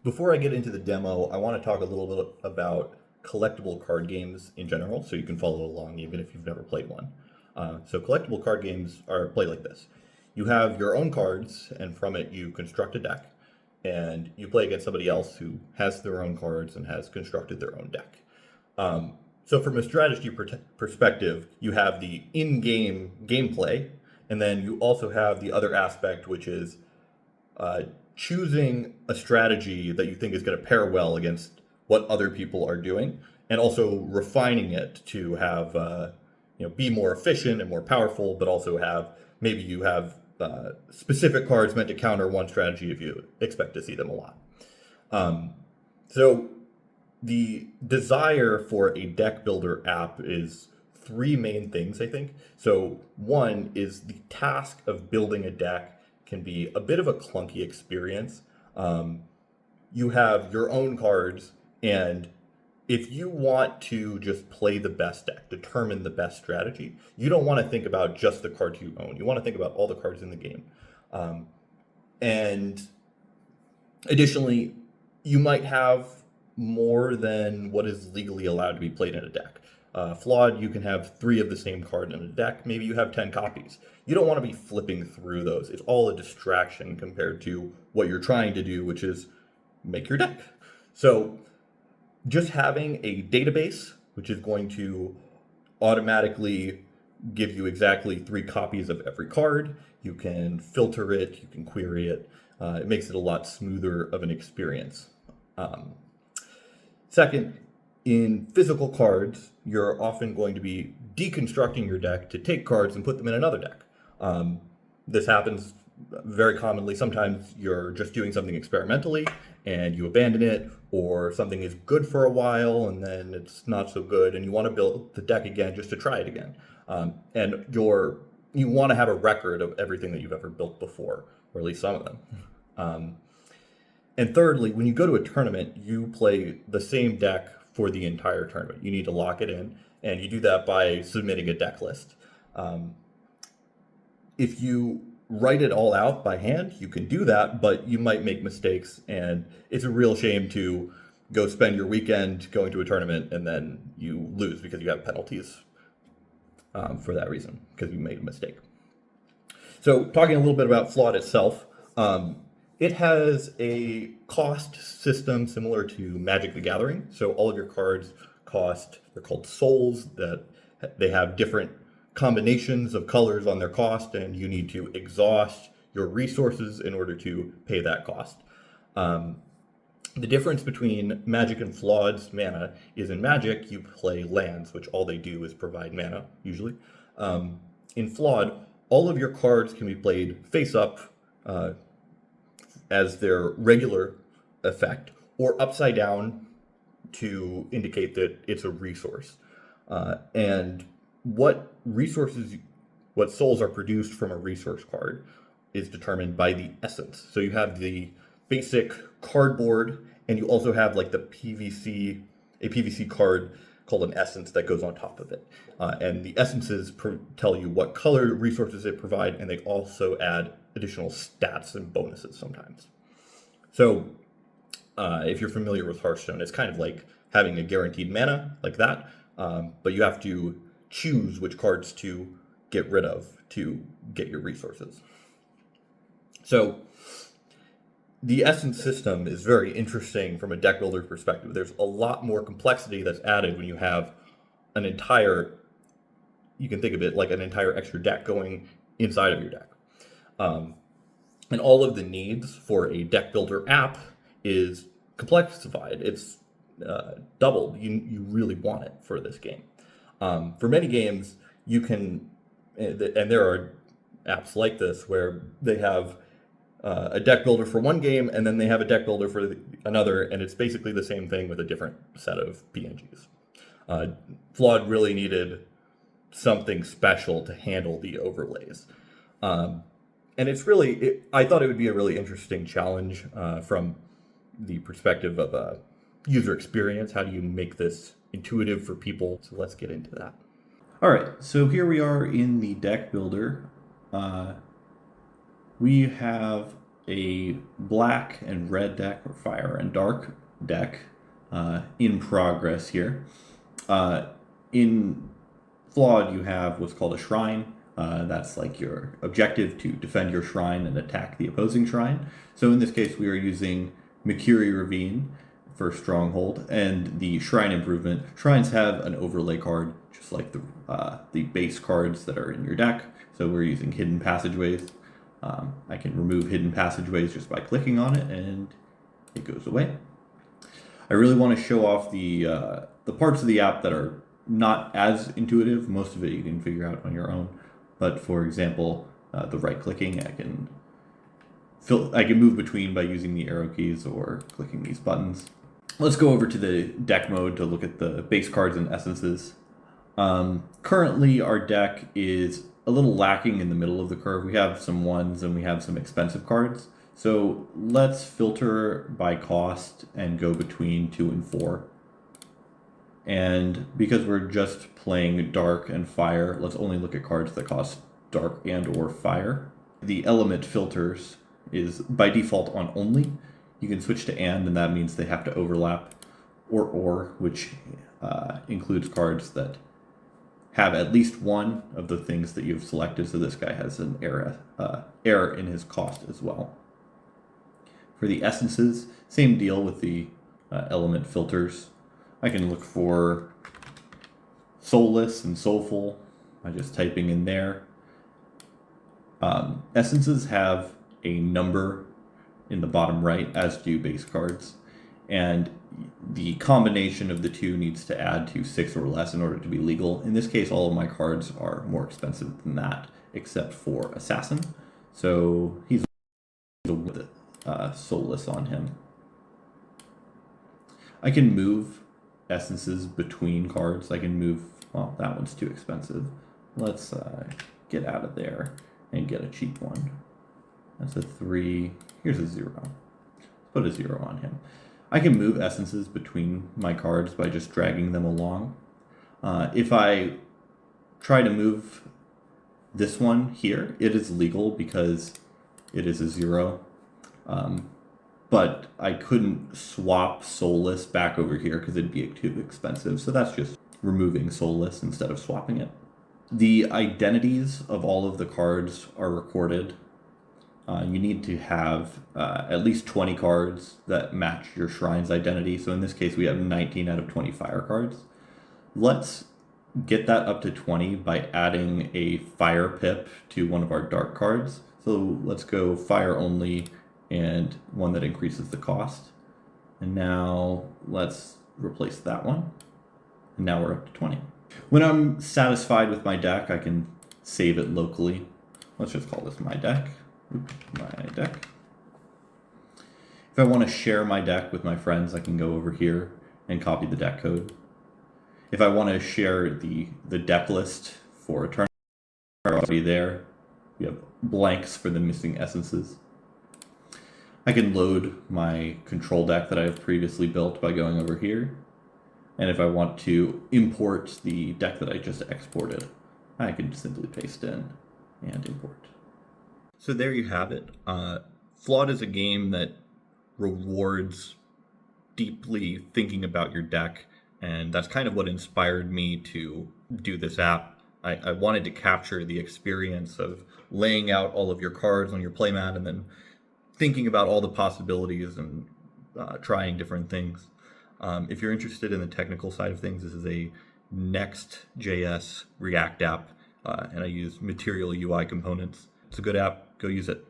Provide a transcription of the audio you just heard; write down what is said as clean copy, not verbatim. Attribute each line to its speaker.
Speaker 1: Before I get into the demo, I want to talk a little bit about collectible card games in general, so you can follow along even if you've never played one. So collectible card games are played like this. You have your own cards, and from it you construct a deck, and you play against somebody else who has their own cards and has constructed their own deck. So from a strategy perspective, you have the in-game gameplay, and then you also have the other aspect, which is choosing a strategy that you think is going to pair well against what other people are doing, and also refining it to have be more efficient and more powerful, but also have maybe you have specific cards meant to counter one strategy if you expect to see them a lot. So the desire for a deck builder app is three main things, I think. So one is the task of building a deck can be a bit of a clunky experience. You have your own cards, and if you want to just play the best deck, determine the best strategy, you don't want to think about just the cards you own. You want to think about all the cards in the game. And additionally, you might have more than what is legally allowed to be played in a deck. Flawed, you can have 3 of the same card in a deck. Maybe you have 10 copies. You don't want to be flipping through those. It's all a distraction compared to what you're trying to do, which is make your deck. So just having a database, which is going to automatically give you exactly 3 copies of every card. You can filter it, you can query it. It makes it a lot smoother of an experience. Second, in physical cards, you're often going to be deconstructing your deck to take cards and put them in another deck. This happens very commonly. Sometimes you're just doing something experimentally and you abandon it, or something is good for a while and then it's not so good and you want to build the deck again just to try it again. And you want to have a record of everything that you've ever built before, or at least some of them. And thirdly, when you go to a tournament, you play the same deck for the entire tournament. You need to lock it in, and you do that by submitting a deck list. If you write it all out by hand, you can do that, but you might make mistakes, and it's a real shame to go spend your weekend going to a tournament and then you lose because you have penalties for that reason, because you made a mistake. So talking a little bit about Flawed itself, it has a cost system similar to Magic the Gathering. So all of your cards cost, they're called souls, that they have different combinations of colors on their cost, and you need to exhaust your resources in order to pay that cost. The difference between Magic and Flawed's mana is in Magic, you play lands, which all they do is provide mana, usually. In Flawed, all of your cards can be played face up, as their regular effect, or upside down to indicate that it's a resource. And what souls are produced from a resource card is determined by the essence. So you have the basic cardboard, and you also have like a PVC card called an essence that goes on top of it. And the essences tell you what color resources it provide, and they also add additional stats and bonuses sometimes. So if you're familiar with Hearthstone, it's kind of like having a guaranteed mana like that, but you have to choose which cards to get rid of to get your resources. So the essence system is very interesting from a deck builder perspective. There's a lot more complexity that's added when you have you can think of it like an entire extra deck going inside of your deck. And all of the needs for a deck builder app is complexified. It's doubled. You really want it for this game. For many games, you can, and there are apps like this where they have a deck builder for one game, and then they have a deck builder for another, and it's basically the same thing with a different set of PNGs. Flawed really needed something special to handle the overlays. And I thought it would be a really interesting challenge from the perspective of user experience. How do you make this intuitive for people? So let's get into that.
Speaker 2: All right, so here we are in the deck builder. We have
Speaker 1: a black and red deck, or fire and dark deck, in progress here. In Flawed, you have what's called a shrine. That's like your objective to defend your shrine and attack the opposing shrine. So in this case, we are using Makiri Ravine for Stronghold and the Shrine Improvement. Shrines have an overlay card, just like the base cards that are in your deck. So we're using Hidden Passageways. I can remove Hidden Passageways just by clicking on it, and it goes away. I really want to show off the parts of the app that are not as intuitive. Most of it you can figure out on your own. But for example, the right clicking, I can move between by using the arrow keys or clicking these buttons. Let's go over to the deck mode to look at the base cards and essences. Currently, our deck is a little lacking in the middle of the curve. We have some ones and we have some expensive cards. So let's filter by cost and go between 2 and 4. And because we're just playing dark and fire, let's only look at cards that cost dark and or fire. The element filters is by default on only. You can switch to and that means they have to overlap, or, which includes cards that have at least one of the things that you've selected. So this guy has an error in his cost as well. For the essences, same deal with the element filters. I can look for soulless and soulful by just typing in there. Essences have a number in the bottom right, as do base cards, and the combination of the two needs to add to 6 or less in order to be legal. In this case, all of my cards are more expensive than that, except for Assassin. So he's with soulless on him. I can move essences between cards. I can move, well, that one's too expensive. Let's get out of there and get a cheap one. That's a 3. Here's a 0. Let's put a 0 on him. I can move essences between my cards by just dragging them along. If I try to move this one here, it is legal because it is a 0. But I couldn't swap soulless back over here because it'd be too expensive. So that's just removing soulless instead of swapping it. The identities of all of the cards are recorded. You need to have at least 20 cards that match your shrine's identity. So in this case, we have 19 out of 20 fire cards. Let's get that up to 20 by adding a fire pip to one of our dark cards. So let's go fire only and one that increases the cost. And now let's replace that one. And now we're up to 20. When I'm satisfied with my deck, I can save it locally. Let's just call this my deck. Oops, my deck. If I want to share my deck with my friends, I can go over here and copy the deck code. If I want to share the deck list for a tournament, already there. We have blanks for the missing essences. I can load my control deck that I've previously built by going over here. And if I want to import the deck that I just exported, I can simply paste in and import. So there you have it. Flawed is a game that rewards deeply thinking about your deck, and that's kind of what inspired me to do this app. I wanted to capture the experience of laying out all of your cards on your playmat and then thinking about all the possibilities and trying different things. If you're interested in the technical side of things, this is a Next.js React app, and I use Material UI components. It's a good app. Go use it.